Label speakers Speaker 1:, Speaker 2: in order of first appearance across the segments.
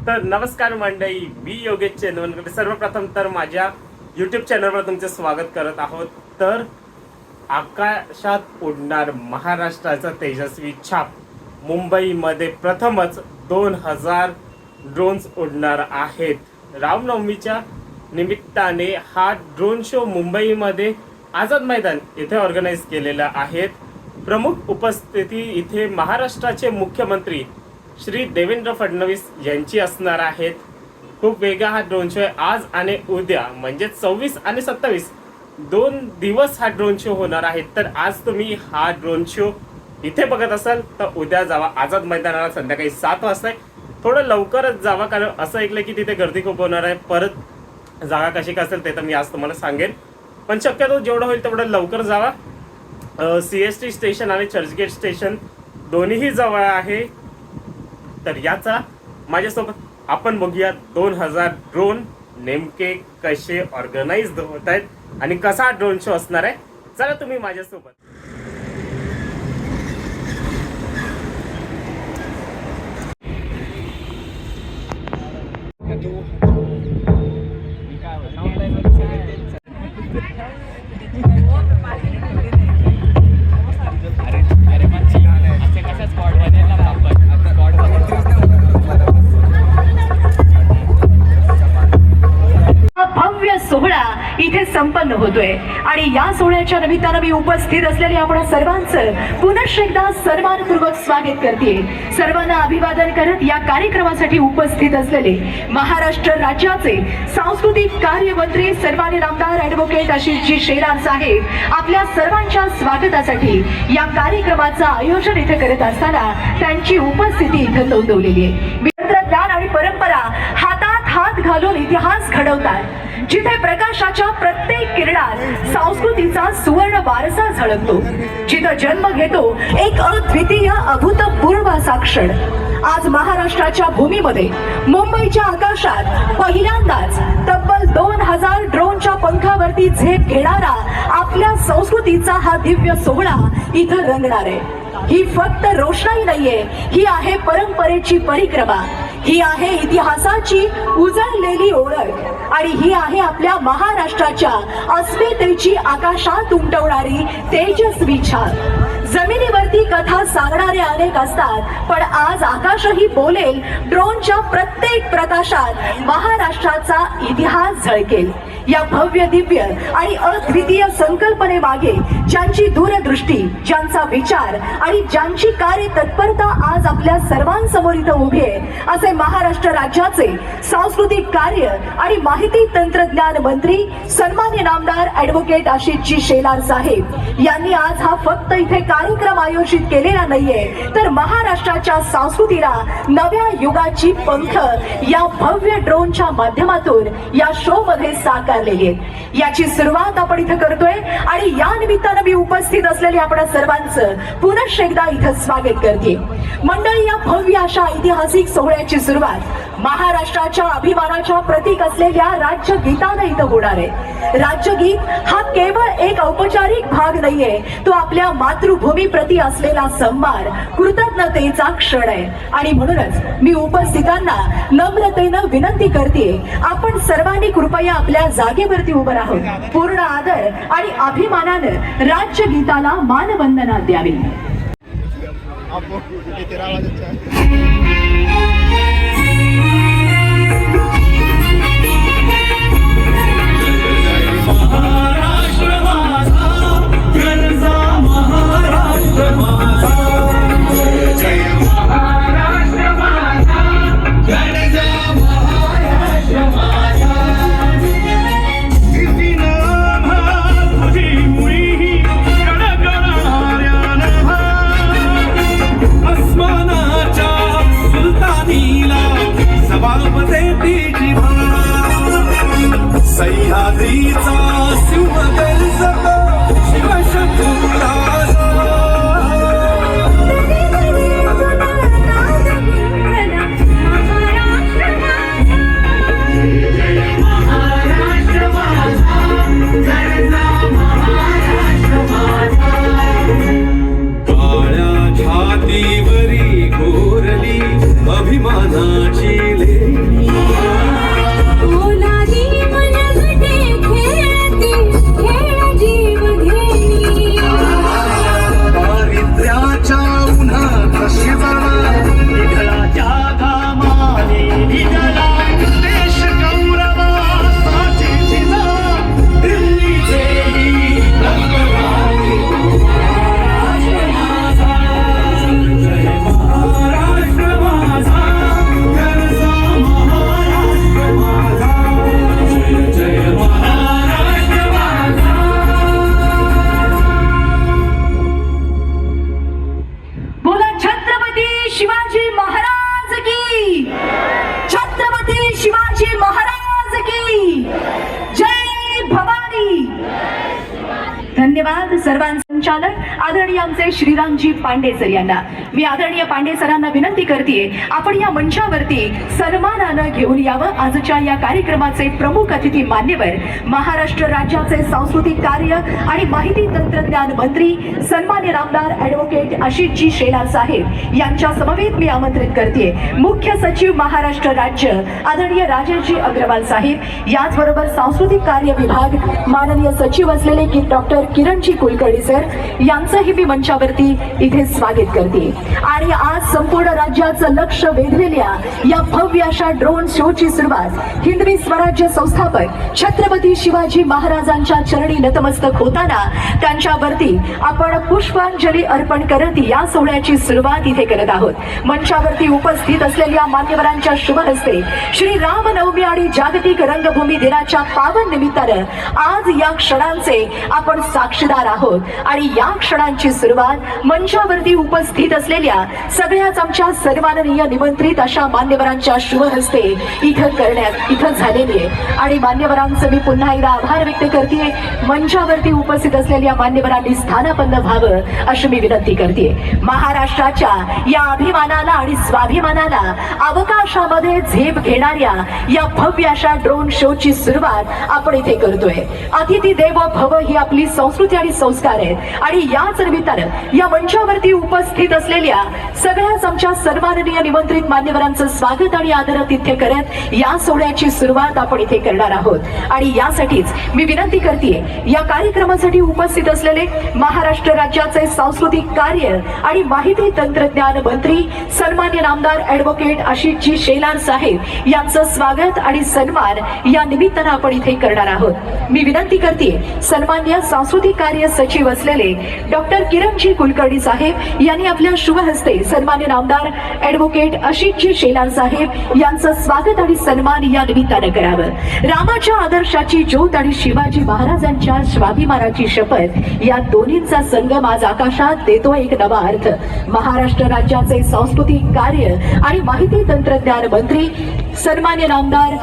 Speaker 1: तर नमस्कार मंडळी, मी योगेश चेंदवनकर सर्वप्रथम तर माझ्या यूट्यूब चॅनलवर तुमचे स्वागत करत आहोत। तर आकाशात उडणार महाराष्ट्राचा तेजस्वी छाप, मुंबईमध्ये प्रथमच 2000 ड्रोन्स उडणार आहेत। रामनवमीच्या निमित्ताने हा ड्रोन शो मुंबईमध्ये आझाद मैदान येथे ऑर्गनाइज केलेला आहे। प्रमुख उपस्थिती इथे महाराष्ट्राचे मुख्यमंत्री श्री देवेंद्र फडणवीस यांची असणार आहेत। खूप वेगळा हा ड्रोन शो आहे। आज आणि उद्या म्हणजे 26 आणि 27 दोन दिवस हा ड्रोन शो होणार आहे। तर आज तुम्ही हा ड्रोन शो इथे बघत असाल तर उद्या जावा आझाद मैदानाला संध्याकाळी 7 वाजता। थोडं लवकरच जावा, कारण असं ऐकलं की तिथे गर्दी खूप होणार आहे। परत जागा कशी काय असेल ते तर मी आज तुम्हाला सांगेन, पण शक्यतो जेवढं होईल तेवढं लवकर जावा। CST स्टेशन आणि चर्चगेट स्टेशन दोन्हीही जवळ आहे। तर याचा माझ्यासोबत आपण बघूया 2000 ड्रोन नेमके कसे ऑर्गनाइज होत आहेत आणि कसा ड्रोन शो असणार आहे। चला तुम्ही माझ्यासोबत।
Speaker 2: सोहळा इथे संपन्न होतोय आणि या सोहळ्याच्या निमित्तानं मी उपस्थित असलेले आपण सर्वांचं पुनश्च एकदा सन्मानपूर्वक स्वागत करते। सर्वांना अभिवादन करत या कार्यक्रमासाठी उपस्थित असलेले महाराष्ट्र राज्याचे सांस्कृतिक कार्य मंत्री सन्माननीय आमदार ॲडव्होकेट आशिषजी शेलार साहेब आपल्या सर्वांच्या स्वागतासाठी या कार्यक्रमाचं आयोजन इथे करत असताना त्यांची उपस्थिती इथे नोंदवलेली आहे। तंत्रज्ञान आणि परंपरा हातात हात घालून इतिहास घडवतात, जिथे प्रकाशाच्या प्रत्येक किरणात संस्कृतीचा सुवर्ण वारसा झळकतो, जिथे जन्म घेतो एक अद्वितीय अभूतपूर्व असा क्षण। आज महाराष्ट्राच्या भूमीमध्ये मुंबईच्या आकाशात पहिल्यांदाच तब्बल 2000 ड्रोनच्या पंखावरती झेप घेणारा आपल्या संस्कृतीचा हा दिव्य सोहळा इथं रंगणार आहे। ही फक्त रोषणाई नाहीये, ही आहे परंपरेची परिक्रमा, ही आहे इतिहासाची उजळलेली ओळख आणि ही आहे आपल्या महाराष्ट्राच्या अस्मितेची आकाशात उमटवणारी तेजस्वी छाप। जमिनीवरती कथा सांगणारे अनेक असतात, पण आज आकाशही बोलेल। ड्रोनच्या प्रत्येक प्रकाशात महाराष्ट्राचा इतिहास झळकेल। या भव्य दिव्य आणि अद्वितीय संकल्पनेमागे ज्यांची दूरदृष्टी, ज्यांचा विचार आणि ज्यांची कार्य तत्परता आज आपल्या सर्वांसमोर इथं उभी आहे, असे महाराष्ट्र राज्याचे सांस्कृतिक कार्य आणि माहिती तंत्रज्ञान मंत्री सन्माननीय आमदार ॲडव्होकेट आशिषजी शेलार साहेब यांनी आज हा फक्त इथे कार्यक्रम आयोजित केलेला नाहीये, तर महाराष्ट्राच्या संस्कृतीला नव्या युगाची पंख या भव्य ड्रोनच्या माध्यमातून या शो मध्ये साकारलेली आहेत। याची सुरुवात आपण इथं करतोय आणि या निमित्तानं मी उपस्थित असलेले आपण सर्वांचं पुनश्च एकदा इथं स्वागत करते। मंडळी, या भव्य अशा ऐतिहासिक सोहळ्याची सुरुवात महाराष्ट्राच्या अभिमानाच्या प्रतीक असलेल्या राज्यगीतानं इथं होणार आहे। राज्यगीत हा केवळ एक औपचारिक भाग नाहीये, तो आपल्या मातृभूमी प्रती असलेला सन्मान, कृतज्ञतेचा क्षण आहे। आणि म्हणूनच मी उपस्थितांना नम्रतेनं विनंती करते, आपण सर्वांनी कृपया आपल्या जागेवरती उभं राहून पूर्ण आदर आणि अभिमानानं राज्यगीताला मानवंदना द्यावी।
Speaker 3: छातीवरी घोरली अभिमानाची ओलाही मन घटे खेळती खेळ जीव घेणी
Speaker 4: दारिद्र्याच्या उन्हात शिवला विठ्ठलाच्या घामाने निघाला देश गौरवासाठी जिजा दिल्लीचे ही रंगराजी. जय महाराष्ट्र माझा घरचा महाराष्ट्र माझा जय जय महाराष्ट्र माझा.
Speaker 2: बोला छत्रपती शिवाजी महाराज की, छत्रपती शिवाजी महाराज की जय भवानी. धन्यवाद सर्वांचे संचालक आदरणीय आमचे श्रीरामजी पांडे सर यांना. मी आदरणीय पांडे सरांना विनंती करते आपण या मंचावरती सन्मानानं घेऊन यावं. आजच्या या कार्यक्रमाचे प्रमुख अतिथी मान्यवर महाराष्ट्र राज्याचे सांस्कृतिक कार्य आणि माहिती तंत्रज्ञान मंत्री सन्मान्य नामदार ऍडव्होकेट आशिषजी शेलार साहेब यांच्या समवेत मी आमंत्रित करते मुख्य सचिव महाराष्ट्र राज्य आदरणीय राजेशजी अग्रवाल साहेब, याचबरोबर सांस्कृतिक कार्य विभाग माननीय सचिव असलेले की डॉक्टर किरणजी कुलकर्णी सर यांचंही मी मंचावरती इथे स्वागत करते. आणि आज संपूर्ण राज्याचं लक्ष वेधलेल्या या भव्य अशा ड्रोन शोची सुरुवात हिंदवी स्वराज्य संस्थापक छत्रपती शिवाजी महाराजांच्या चरणी नतमस्तक होताना त्यांच्यावरती आपण पुष्पांजली अर्पण करत या सोहळ्याची सुरुवात इथे करत आहोत. मंचावरती उपस्थित असलेल्या मान्यवरांच्या शुभ हस्ते श्री रामनवमी आणि जागतिक रंगभूमी दिनाच्या पावन निमित्तानं आज या क्षणांचे आपण साक्षीदार आहोत. आणि या क्षणांची सुरुवात मंचावरती उपस्थित असलेल्या सगळ्याच आमच्या सन्माननीय निमंत्रित अशा मान्यवरांच्या शुभ हस्ते इथं झालेली आहे. आणि मान्यवरांचं मी पुन्हा एकदा आभार व्यक्त करते. मंचावरती उपस्थित असलेल्या मान्यवरांनी स्थानापन्न व्हावं अशी मी विनंती करते. महाराष्ट्राच्या या अभिमानाला आणि स्वाभिमानाला अवकाशामध्ये झेप घेणाऱ्या या भव्य अशा ड्रोन शोची सुरुवात आपण इथे करतोय. अतिथी देवो भव ही आपली संस्कृती आणि संस्कार आहेत. आणि याच निमित्तानं या मंचावरती उपस्थित असलेल्या सगळ्याच आमच्या सन्माननीय निमंत्रित मान्यवरांचं स्वागत आणि आदरातिथ्य करत या सोहळ्याची सुरुवात आपण इथे करणार आहोत. आणि यासाठीच मी विनंती करते या कार्यक्रमासाठी उपस्थित असलेले महाराष्ट्र राज्याचे सांस्कृतिक कार्य आणि माहिती तंत्रज्ञान मंत्री सन्मान्य नामदार ऍडव्होकेट आशिषजी शेलार साहेब यांचं स्वागत आणि सन्मान या निमित्तानं आपण इथे करणार आहोत. मी विनंती करते सन्मान्य सांस्कृतिक कार्य सचिव असलेले डॉक्टर किरणजी कुलकर्णी साहेब यांनी आपल्या शुभ हस्ते सन्मान्य नामदार ऍडव्होकेट आशिषजी शेलार साहेब यांचं स्वागत आणि सन्मान या निमित्तानं करावं. रामाच्या आदर्शाची ज्योत आणि शिवाजी महाराजांच्या स्वाभिमानाची शपथ या दोन्हींचा संगम आज आकाशात देतो एक नवा अर्थ. महाराष्ट्र राज्याचे सांस्कृतिक कार्य आणि माहिती तंत्रज्ञान मंत्री सन्मान्य नामदार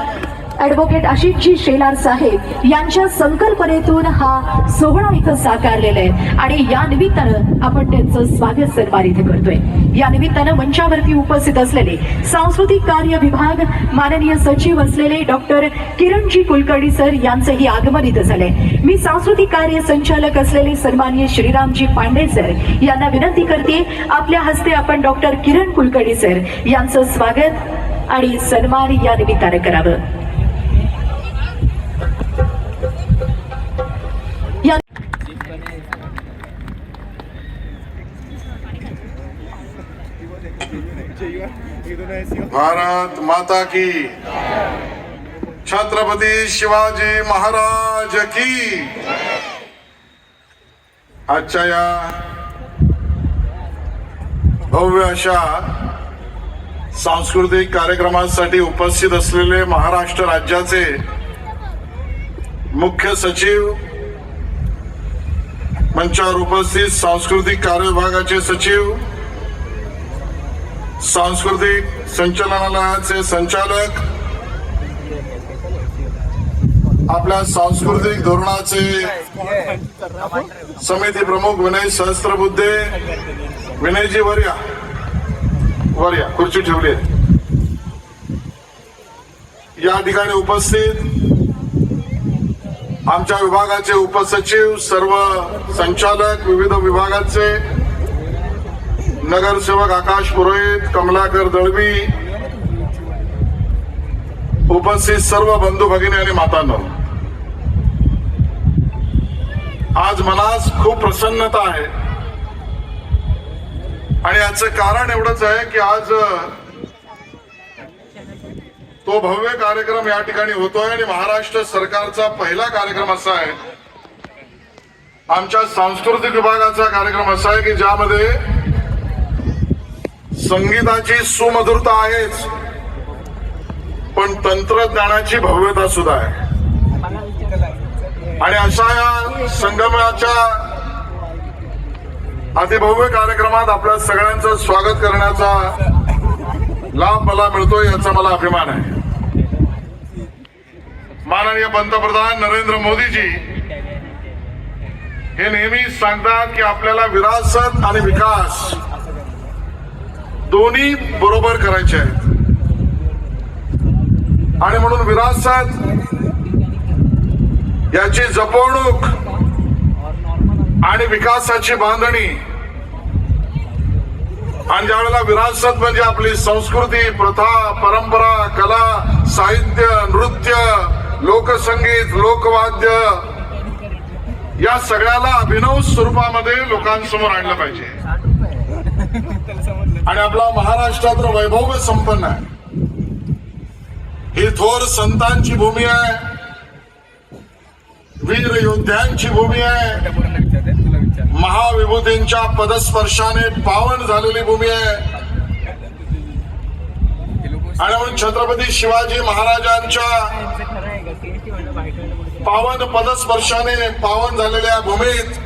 Speaker 2: ऍडव्होकेट आशिषजी शेलार साहेब यांच्या संकल्पनेतून हा सोहळा इथं साकारलेला आहे. आणि या निमित्तानं आपण त्यांचं स्वागत सन्मान इथे करतोय. या निमित्तानं मंचावरती उपस्थित असलेले सांस्कृतिक कार्य विभाग माननीय सचिव असलेले डॉक्टर किरणजी कुलकर्णी सर यांचंही आगमन इथं झालंय. मी सांस्कृतिक कार्य संचालक असलेले सन्माननीय श्रीरामजी पांडे सर यांना विनंती करते आपल्या हस्ते आपण डॉक्टर किरण कुलकर्णी सर यांचं स्वागत आणि सन्मान या निमित्तानं करावं.
Speaker 5: भारत माता की, छत्रपती शिवाजी महाराज की. आजच्या या भव्य अशा सांस्कृतिक कार्यक्रमासाठी उपस्थित असलेले महाराष्ट्र राज्याचे मुख्य सचिव, मंचावर उपस्थित सांस्कृतिक कार्य विभागाचे सचिव, सांस्कृतिक संचालनालयाचे संचालक, आपल्या सांस्कृतिक धोरणाचे समिती प्रमुख विनय सहस्त्रबुद्धे. विनयजी वर्या खुर्ची ठेवली आहे. या ठिकाणी उपस्थित आमच्या विभागाचे उपसचिव, सर्व संचालक, विविध विभागाचे नगरसेवक आकाश पुरोहित, कमलाकर दळवी, उपस्थित सर्व बंधू भगिनी आणि मातांनो, आज मनास खूप प्रसन्नता आहे आणि याचं कारण एवढंच आहे की आज तो भव्य कार्यक्रम या ठिकाणी होतोय आणि महाराष्ट्र सरकारचा पहिला कार्यक्रम असा आहे, आमच्या सांस्कृतिक विभागाचा कार्यक्रम असा आहे की ज्यामध्ये संगीताची सुमधुरता आहेच, पण तंत्रज्ञानाची भव्यता सुद्धा आहे. आणि अशा या संगमाच्या अतिभव्य कार्यक्रमात आपल्या सगळ्यांचं स्वागत करण्याचा लाभ मला मिळतोय, याचा मला अभिमान आहे. माननीय पंतप्रधान नरेंद्र मोदीजी हे नेहमी सांगतात की आपल्याला विरासत आणि विकास दोन्ही बरोबर करायचे आहेत. आणि म्हणून विरासत याची जपवणूक आणि विकासाची बांधणी, आणि ज्यावेळेला विरासत म्हणजे आपली संस्कृती, प्रथा, परंपरा, कला, साहित्य, नृत्य, लोकसंगीत, लोकवाद्य या सगळ्याला अभिनव स्वरूपामध्ये लोकांसमोर आणलं पाहिजे. आणि आपला महाराष्ट्र तर वैभव संपन्न आहे. ही थोर संतांची भूमी आहे, वीर योद्ध्यांची भूमी आहे, महाविभूतींच्या पदस्पर्शाने पावन झालेली भूमी आहे. आणि म्हणून छत्रपती शिवाजी महाराजांच्या पावन पदस्पर्शाने पावन झालेल्या भूमीत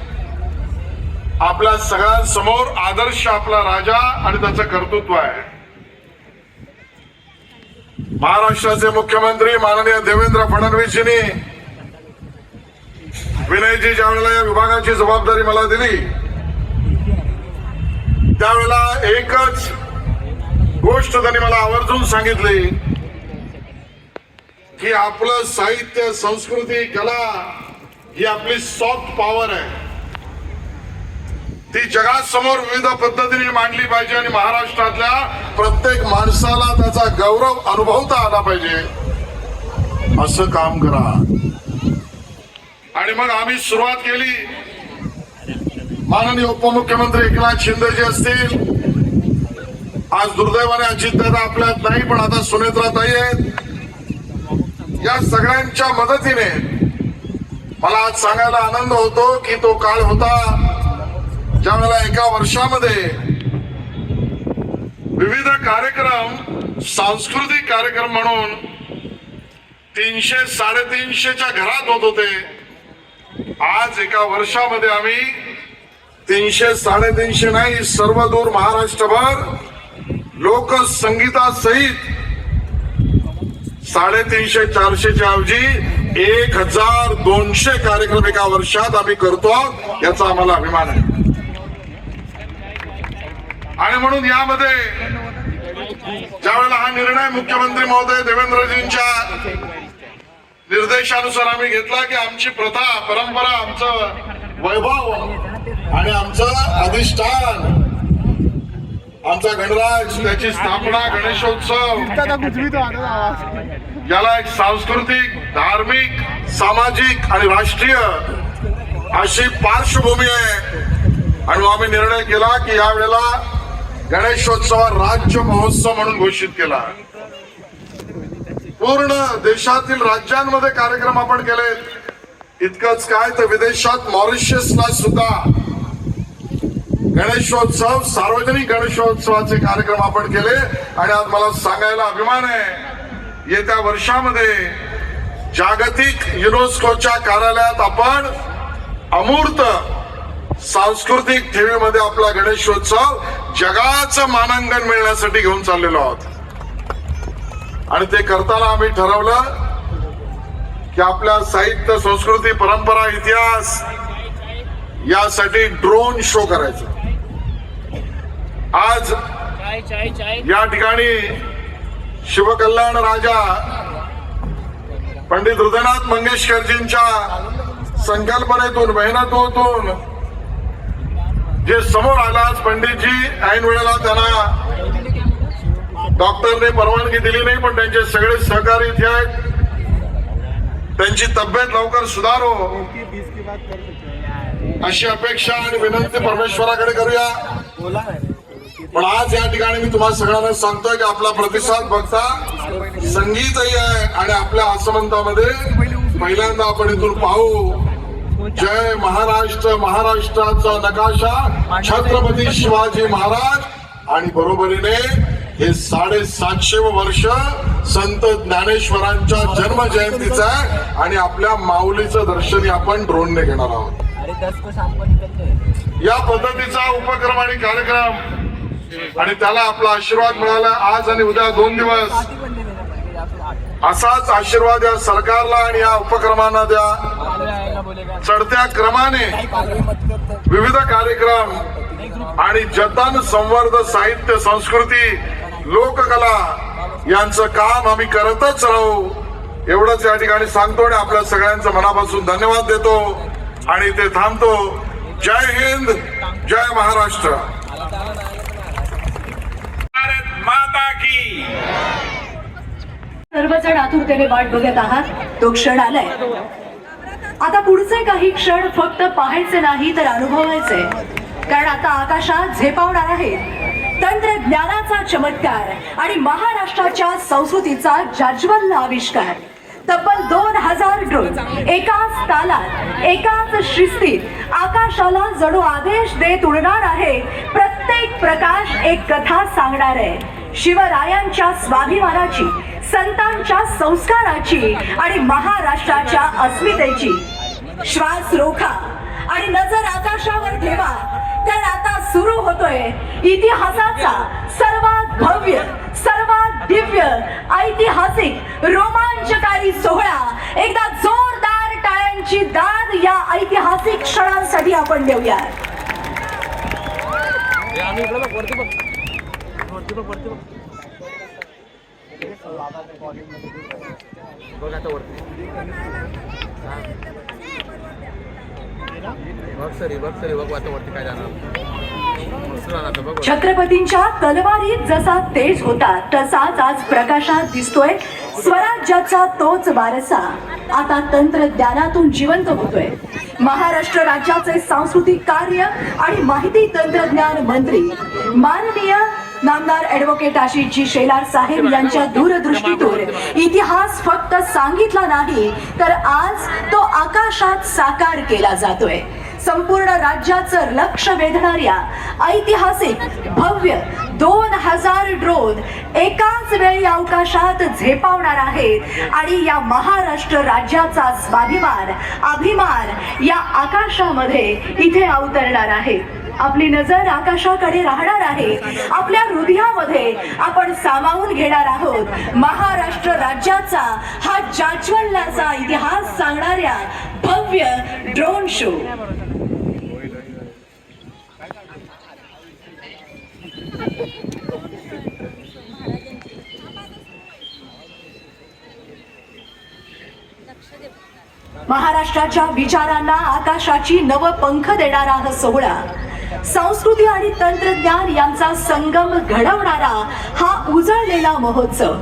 Speaker 5: आपल्या सगळ्यांसमोर आदर्श आपला राजा आणि त्याचं कर्तृत्व आहे. महाराष्ट्राचे मुख्यमंत्री माननीय देवेंद्र फडणवीसजींनी विनयजी ज्यावेळेला या विभागाची जबाबदारी मला दिली त्यावेळेला एकच गोष्ट त्यांनी मला आवर्जून सांगितली की आपलं साहित्य, संस्कृती, कला ही आपली सॉफ्ट पॉवर आहे, ती जगासमोर विविध पद्धतीने मांडली पाहिजे आणि महाराष्ट्रातल्या प्रत्येक माणसाला त्याचा गौरव अनुभवता आला पाहिजे, असं काम करा. आणि मग आम्ही सुरुवात केली. माननीय उपमुख्यमंत्री एकनाथ शिंदेजी असतील, आज दुर्दैवाने अजितदादा आपल्यात नाही, पण आता सुनेत्राताई आहेत. या सगळ्यांच्या मदतीने मला आज सांगायला आनंद होतो की तो काळ होता ज्यावेळेला एका वर्षामध्ये विविध कार्यक्रम, सांस्कृतिक कार्यक्रम म्हणून 300-350च्या घरात होत होते. आज एका वर्षामध्ये आम्ही 300-350 नाही, सर्वदूर महाराष्ट्रभर लोकसंगीतासहित 350-400च्या ऐवजी 1200 कार्यक्रम एका वर्षात आम्ही करतो, याचा आम्हाला अभिमान आहे. आणि म्हणून यामध्ये ज्यावेळेला हा निर्णय मुख्यमंत्री महोदय देवेंद्रजींच्या निर्देशानुसार आम्ही घेतला की आमची प्रथा, परंपरा, आमचं वैभव आणि आमचं अधिष्ठान, आमचा गणराज, त्याची स्थापना, गणेशोत्सव याला एक सांस्कृतिक, धार्मिक, सामाजिक आणि राष्ट्रीय अशी पार्श्वभूमी आहे. आणि आम्ही निर्णय केला की यावेळेला गणेशोत्सव राज्य महोत्सव म्हणून घोषित केला. पूर्ण देशातील राज्यांमध्ये कार्यक्रम आपण केले. इतकंच काय तर विदेशात मॉरिशसला सुद्धा गणेशोत्सव, सार्वजनिक गणेशोत्सवाचे कार्यक्रम आपण केले. आणि आज मला सांगायला अभिमान आहे, येत्या वर्षामध्ये जागतिक युनेस्कोच्या कार्यालयात आपण अमूर्त सांस्कृतिक ठेवीमध्ये आपला गणेशोत्सव जगाचं मानांकन मिळण्यासाठी घेऊन चाललेलो आहोत. आणि ते करताना आम्ही ठरवलं की आपल्या साहित्य, संस्कृती, परंपरा, इतिहास यासाठी ड्रोन शो करायचा. आज या ठिकाणी शिवकल्याण राजा पंडित हृदयनाथ मंगेशकरजींच्या संकल्पनेतून, मेहनतीतून जे समोर आला, आज पंडितजी ऐन वेळेला त्यांना डॉक्टरने परवानगी दिली नाही, पण त्यांचे सगळे सहकारी इथे आहेत. त्यांची तब्येत लवकर सुधारो अशी अपेक्षा आणि विनंती परमेश्वराकडे करूया. पण आज या ठिकाणी मी तुम्हाला सगळ्यांना सांगतोय की आपला प्रतिसाद बघता संगीतही आहे आणि आपल्या आसमंतामध्ये पहिल्यांदा आपण इथून पाहू जय महाराष्ट्र, महाराष्ट्राचा नकाशा छत्रपती शिवाजी महाराज आणि बरोबरीने हे 750 वर्ष संत ज्ञानेश्वरांच्या जन्म जयंतीचं आहे आणि आपल्या माऊलीचं दर्शन आपण ड्रोनने घेणार आहोत. या पद्धतीचा उपक्रम आणि कार्यक्रम आणि त्याला आपला आशीर्वाद मिळाला. आज आणि उद्या 2 दिवस असाच आशीर्वाद या सरकारला आणि या उपक्रमांना द्या. चढत्या क्रमाने विविध कार्यक्रम आणि जतन, संवर्धन, साहित्य, संस्कृती, लोककला यांचं काम आम्ही करतच राहू एवढंच या ठिकाणी सांगतो आणि आपल्या सगळ्यांचं मनापासून धन्यवाद देतो आणि ते थांबतो. जय हिंद, जय महाराष्ट्र.
Speaker 4: भारत माता की.
Speaker 2: सर्वजण आतुरतेने वाट बघत आहात. तो क्षण आलाय. आता पुढचे काही क्षण फक्त पाहायचे नाही तर अनुभवायचे, कारण आता आकाशात झेपावणार आहेत तंत्रज्ञानाचा चमत्कार आणि महाराष्ट्राच्या संस्कृतीचा जाज्वल्य आविष्कार. तब्बल 2000 ड्रोन एकाच तालात, एकाच शिस्तीत आकाशाला जणू आदेश देत उडणार आहे. प्रत्येक प्रकाश एक कथा सांगणार आहे. शिवरायांच्या स्वाभिमानाची, संतांच्या संस्काराची आणि महाराष्ट्राच्या अस्मितेची. श्वास रोखा आणि नजर आकाशावर ठेवा, कारण आता सुरू होतोय इतिहासाचा सर्वात भव्य, सर्वात दिव्य, ऐतिहासिक, रोमांचकारी सोहळा. एकदा जोरदार टाळ्यांची दाद या ऐतिहासिक क्षणांसाठी आपण देऊया. छत्रपतींच्या तलवारीत जसा तेज होता तसाच आज प्रकाशात दिसतोय स्वराज्याचा तोच वारसा. आता तंत्रज्ञानातून जिवंत होतोय. महाराष्ट्र राज्याचे सांस्कृतिक कार्य आणि माहिती तंत्रज्ञान मंत्री माननीय नामदार ॲडव्होकेट आशिषजी शेलार साहेब यांच्या दूरदृष्टीतून इतिहास फक्त सांगितला नाही तर आज तो आकाशात साकार केला जातोय. संपूर्ण राज्याचं लक्ष वेधणाऱ्या ऐतिहासिक भव्य 2000 ड्रोन एकाच वेळी अवकाशात झेपावणार आहेत आणि या महाराष्ट्र राज्याचा स्वाभिमान, अभिमान या आकाशामध्ये इथे अवतरणार आहे. आपली नजर आकाशाकडे राहणार आहे. आपल्या हृदयामध्ये आपण सामावून घेणार आहोत महाराष्ट्र राज्याचा हा जाज्वल्याचा इतिहास सांगणाऱ्या भव्य ड्रोन शो. महाराष्ट्राच्या विचारांना आकाशाची नव पंख देणारा हा सोहळा, संस्कृती आणि तंत्रज्ञान यांचा संगम घडवणारा हा उजळलेला महोत्सव.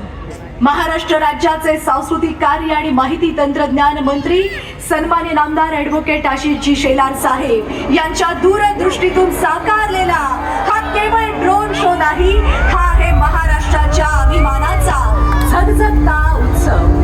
Speaker 2: महाराष्ट्र राज्याचे सांस्कृतिक कार्य आणि माहिती तंत्रज्ञान मंत्री सन्माननीय नामदार ॲडव्होकेट आशिषजी शेलार साहेब यांच्या दूरदृष्टीतून साकारलेला हा केवळ ड्रोन शो नाही, हा आहे महाराष्ट्राच्या अभिमानाचा झगझगता उत्सव.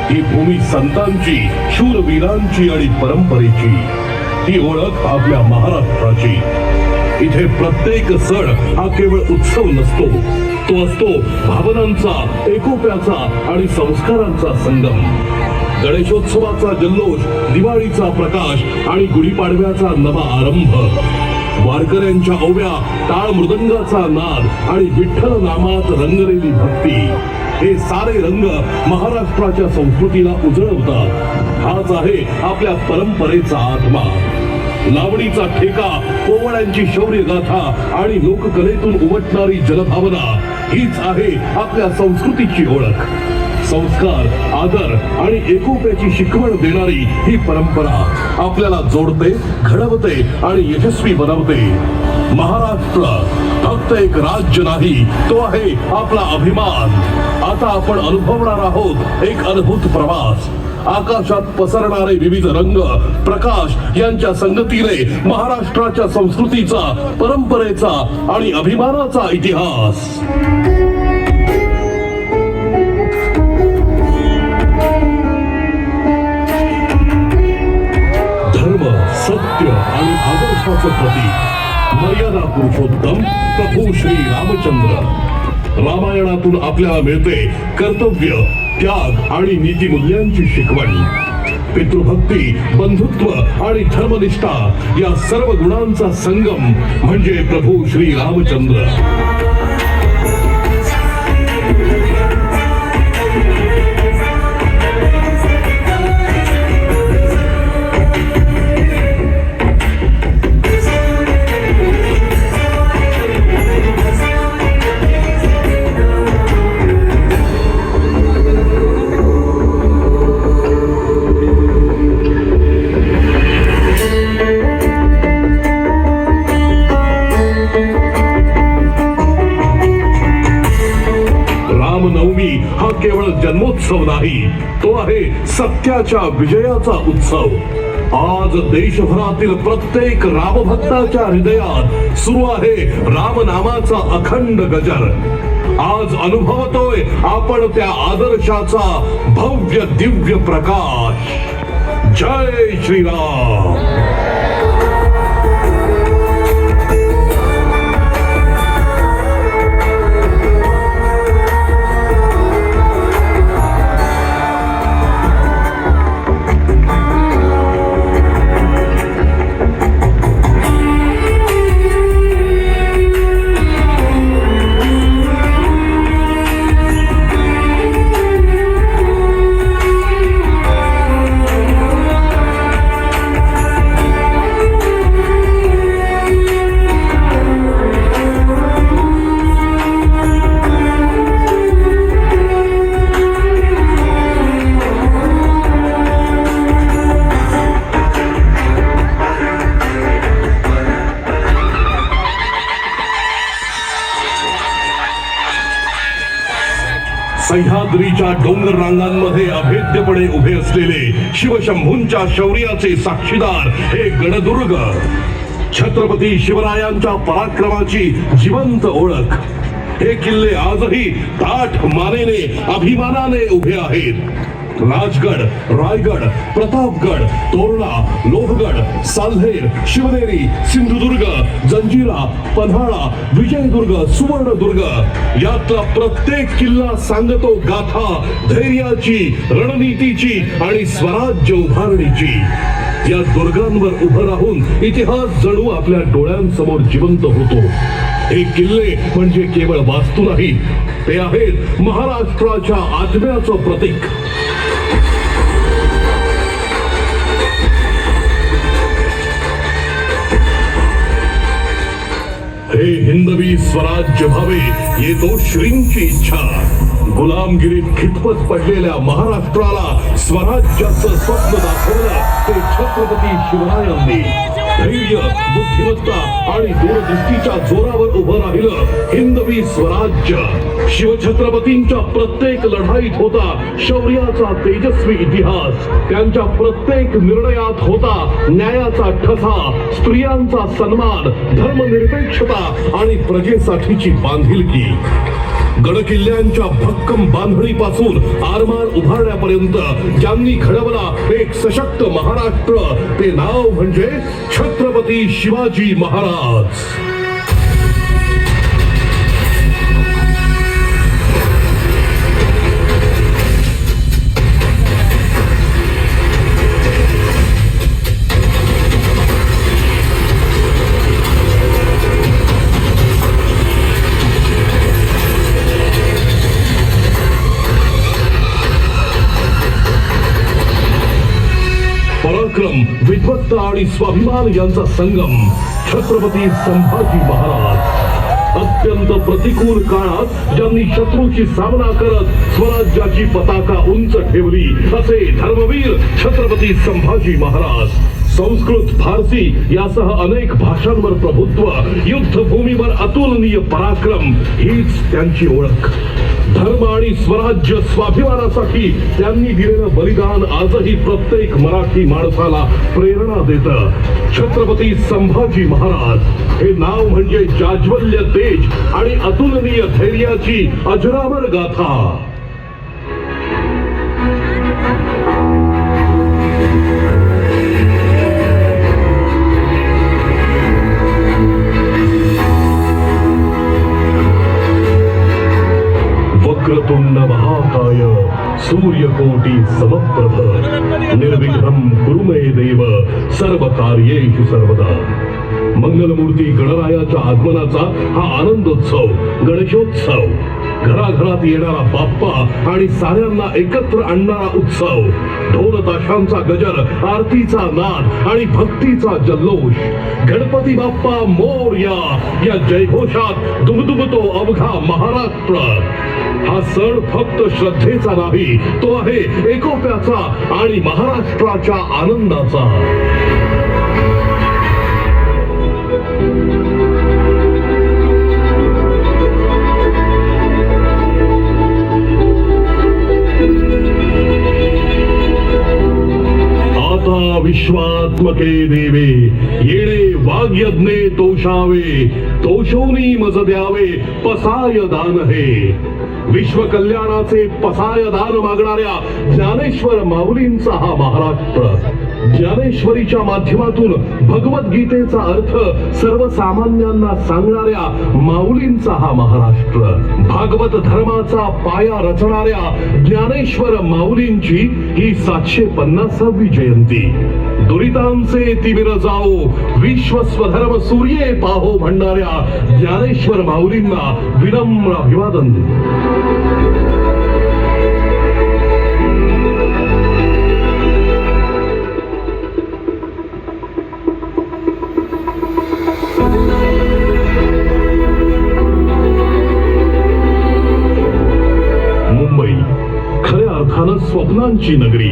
Speaker 6: ही भूमी संतांची, शूरवीरांची आणि परंपरेची, ही ओळख आपल्या महाराष्ट्राची. इथे प्रत्येक सण हा केवळ उत्सव नसतो, तो असतो भावनांचा, एकोप्याचा आणि संस्कारांचा संगम. गणेशोत्सवाचा जल्लोष, दिवाळीचा प्रकाश आणि गुढीपाडव्याचा नवा आरंभ, वारकऱ्यांच्या ओव्या, टाळ मृदंगाचा नाद आणि विठ्ठल नामात रंगलेली भक्ती, हे सारे रंग महाराष्ट्राच्या संस्कृतीला उजळवतात. हाच आहे आपल्या परंपरेचा आत्मा. लावणीचा ठेका, पोवाड्यांची शौर्य गाथा आणि लोककलेतून उमटणारी जनभावना हीच आहे आपल्या संस्कृतीची ओळख. संस्कार, आदर आणि एकोप्याची शिकवण देणारी ही परंपरा आपल्याला जोडते, घडवते आणि यशस्वी बनवते. महाराष्ट्र फक्त एक राज्य नाही, तो आहे आपला अभिमान. आता आपण अनुभवणार आहोत एक अद्भुत प्रवास. आकाशात पसरणारे विविध रंग, प्रकाश यांच्या संगतीने महाराष्ट्राच्या संस्कृतीचा, परंपरेचा आणि अभिमानाचा इतिहास. धर्म, सत्य आणि आदर्शाचं प्रतीक, मर्यादा पुरुषोत्तम प्रभू श्री रामचंद्र. रामायणातून आपल्याला मिळते कर्तव्य, त्याग आणि नीतिमूल्यांची शिकवण. पितृभक्ती, बंधुत्व आणि धर्मनिष्ठा या सर्व गुणांचा संगम म्हणजे प्रभू श्री रामचंद्र. रामनवमी हा केवळ जन्मोत्सव नाही, तो आहे सत्याच्या विजयाचा उत्सव. आज देशभरातील प्रत्येक रामभक्ताच्या हृदयात सुरू आहे रामनामाचा अखंड गजर. आज अनुभवतोय आपण त्या आदर्शाचा भव्य दिव्य प्रकाश. जय श्रीराम. सह्याद्रीच्या डोंगर रांगांमध्ये अभेद्यपणे उभे असलेले शिवशंभूंच्या शौर्याचे साक्षीदार हे गडदुर्ग, छत्रपती शिवरायांच्या पराक्रमाची जिवंत ओळख. हे किल्ले आजही ताठ मानेने, अभिमानाने उभे आहेत. राजगड, रायगड, प्रतापगड, तोरणा, लोहगड, साल्हेर, शिवनेरी, सिंधुदुर्ग, जंजिरा, पन्हाळा, विजयदुर्ग, सुवर्णदुर्ग यातला प्रत्येक किल्ला सांगतो गाथा धैर्याची, रणनीतीची आणि स्वराज्य उभारणीची. या दुर्गांवर उभं राहून इतिहास जणू आपल्या डोळ्यांसमोर जिवंत होतो. हे किल्ले म्हणजे केवळ वास्तू नाही, ते आहेत महाराष्ट्राच्या आत्म्याचं प्रतीक. हे हिंदवी स्वराज्य भावे येतो श्रींची इच्छा. गुलामगिरीत खितपत पडलेल्या महाराष्ट्राला स्वराज्याचं स्वप्न दाखवलं ते छत्रपती शिवरायांनी. धैर्य, बुद्धिमत्ता आणि दूरदृष्टीच्या जोरावर उभं राहिलं हिंदवी स्वराज्य. शिवछत्रपतींच्या प्रत्येक लढाईत होता शौर्याचा तेजस्वी इतिहास. त्यांच्या प्रत्येक निर्णयात होता न्यायाचा ठसा, स्त्रियांचा सन्मान, धर्मनिरपेक्षता आणि प्रजेसाठीची बांधिलकी. गडकिल्ल्यांच्या भक्कम बांधणीपासून आरमार उभारण्यापर्यंत ज्यांनी घडवला एक सशक्त महाराष्ट्र, ते नाव म्हणजे छत्रपती शिवाजी महाराज. पराक्रम, विद्वत्ता आणि स्वाभिमान यांचा संगम छत्रपती संभाजी महाराज. अत्यंत प्रतिकूल काळात ज्यांनी शत्रूची सामना करत स्वराज्याची पताका उंच ठेवली असे धर्मवीर छत्रपती संभाजी महाराज. संस्कृत, फारसी यासह अनेक भाषांवर प्रभुत्व, युद्धभूमीवर अतुलनीय पराक्रम हीच त्यांची ओळख. धर्म आणि स्वराज्य स्वाभिमानासाठी त्यांनी दिलेलं बलिदान आजही प्रत्येक मराठी माणसाला प्रेरणा देतं. छत्रपती संभाजी महाराज हे नाव म्हणजे जाज्वल्य तेज आणि अतुलनीय धैर्याची अजरामर गाथा. वक्रतुंड महाकाय सूर्यकोटी समप्रभ निर्विघ्नं कुरु मे देव सर्व कार्येषु सर्वदा. मंगलमूर्ती गणरायाच्या आगमनाचा हा आनंदोत्सव, गणेशोत्सव, घराघरात येणारा बाप्पा आणि साऱ्यांना एकत्र आणणारा उत्सव, ढोल ताशांचा गजर, आरतीचा नाद आणि भक्तीचा जल्लोष. गणपती बाप्पा मोरया या जयघोषात दुमदुमतो अवघा महाराष्ट्र. हा सण फक्त श्रद्धेचा नाही, तो आहे एकोप्याचा आणि महाराष्ट्राच्या आनंदाचा. आता विश्वात्मके देवे येणे वाग्यज्ञे तोषावे, तोषोनी मज द्यावे पसाय दान हे. विश्व कल्याणाचे पसाय दान मागणाऱ्या ज्ञानेश्वर माऊलींचा हा महाराष्ट्र. ज्ञानेश्वरीच्या माध्यमातून भगवद्गीतेचा अर्थ सर्वसामान्यांना सांगणाऱ्या माऊलींचा हा महाराष्ट्र. भागवत धर्माचा पाया रचणाऱ्या ज्ञानेश्वर माऊलींची ही 750वी जयंती. दुरितांचे तिमिर जाओ, विश्व स्वधर्म सूर्ये पाहो म्हणणाऱ्या ज्ञानेश्वर माऊलींना विनम्र अभिवादन. मुंबई खऱ्या अर्थानं स्वप्नांची नगरी,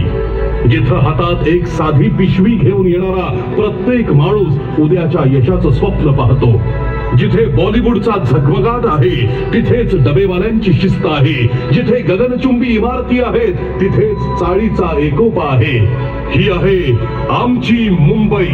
Speaker 6: जिथं हातात एक साधी पिशवी घेऊन येणारा प्रत्येक माणूस उद्याच्या यशाचं स्वप्न पाहतो. जिथे बॉलिवूडचा झगमगाट आहे तिथेच डबेवाल्यांची शिस्त आहे. जिथे गगनचुंबी इमारती आहेत तिथेच चाळीचा एकोपा आहे. ही आहे आमची मुंबई.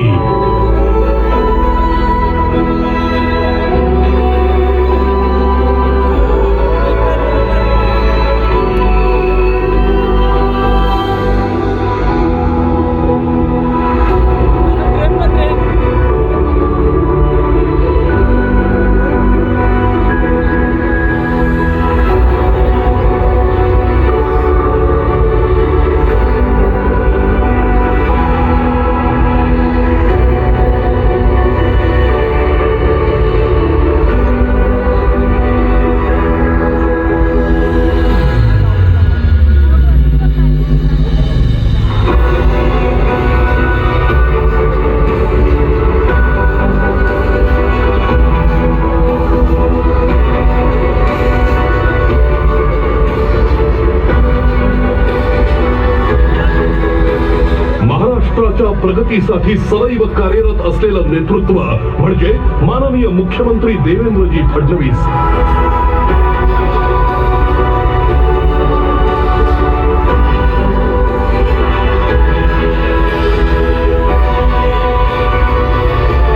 Speaker 6: प्रगतीसाठी सदैव कार्यरत असलेलं नेतृत्व म्हणजे माननीय मुख्यमंत्री देवेंद्रजी फडणवीस.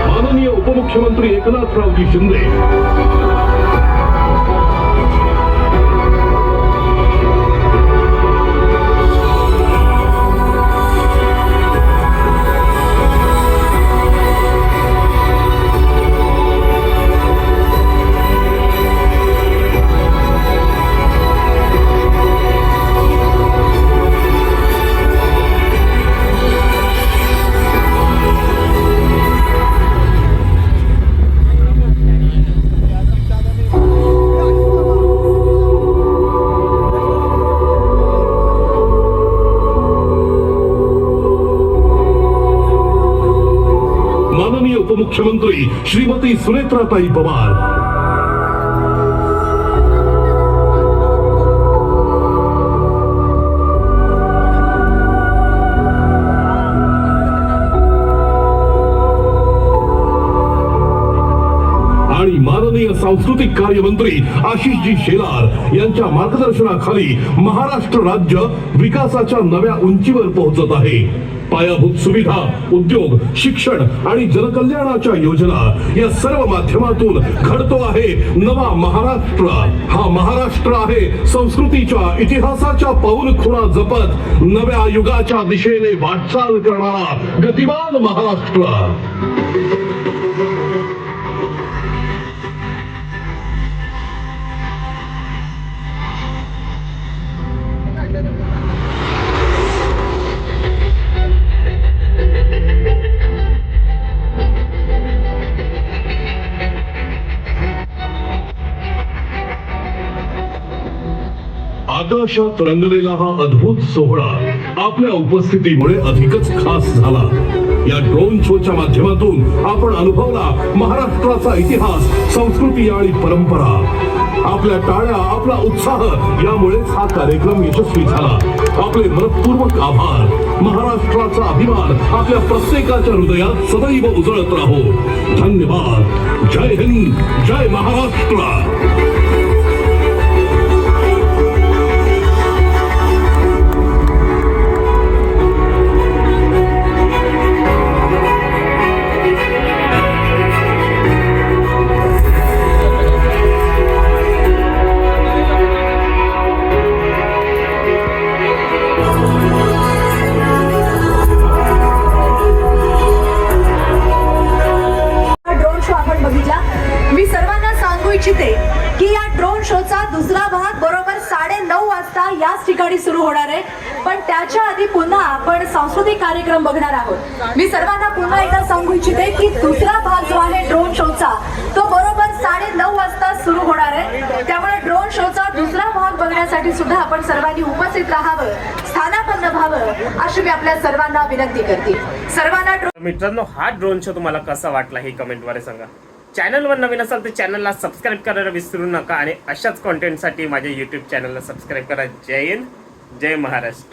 Speaker 6: माननीय उपमुख्यमंत्री एकनाथरावजी शिंदे. उपमुख्यमंत्री श्रीमती सुनेत्राताई पवार. आणि माननीय सांस्कृतिक कार्य मंत्री आशिषजी शेलार यांच्या मार्गदर्शनाखाली महाराष्ट्र राज्य विकासाच्या नव्या उंचीवर पोहोचत आहे. पायाभूत सुविधा, उद्योग, शिक्षण आणि जनकल्याणाच्या योजना या सर्व माध्यमातून घडतो आहे नवा महाराष्ट्र. हा महाराष्ट्र आहे संस्कृतीच्या इतिहासाच्या पाऊलखुणा जपत नव्या युगाच्या दिशेने वाटचाल करणारा गतिमान महाराष्ट्र. आकाशात रंगलेला हा अद्भुत सोहळा आपल्या उपस्थितीमुळे अधिकच खास झाला. या ड्रोन शोच्या माध्यमातून आपण अनुभवला महाराष्ट्राचा इतिहास, संस्कृती आणि परंपरा. आपल्या टाळ्या, आपला उत्साह यामुळेच हा कार्यक्रम यशस्वी झाला. आपले मनपूर्वक आभार. महाराष्ट्राचा अभिमान आपल्या प्रत्येकाच्या हृदयात सदैव उजळत राहो. धन्यवाद. जय हिंद, जय महाराष्ट्र.
Speaker 2: मी सर्वांना सांगू इच्छिते की या ड्रोन शोचा दुसरा भाग बरोबर 9:30 वाजता याच ठिकाणी सुरू होणार आहे. पण त्याच्या आधी पुन्हा आपण सांस्कृतिक कार्यक्रम बघणार आहोत. मी सर्वांना पुन्हा एकदा सांगू इच्छिते की दुसरा भाग जो आहे ड्रोन शोचा तो बरोबर 9:30 वाजता सुरू होणार आहे. त्यामुळे ड्रोन शोचा दुसरा भाग बघण्यासाठी सुद्धा आपण सर्वांनी उपस्थित राहावं, स्थानापन्न व्हावं अशी मी आपल्या सर्वांना विनंती करते. सर्वांना
Speaker 1: मित्रांनो, हा ड्रोन शो तुम्हाला कसा वाटला हे कमेंटद्वारे सांगा. चॅनलवर नवीन असाल तर चॅनलला सबस्क्राईब करायला विसरू नका आणि अशाच कॉन्टेंटसाठी माझ्या यूट्यूब चॅनलला सबस्क्राईब करा. जय हिंद, जय महाराष्ट्र.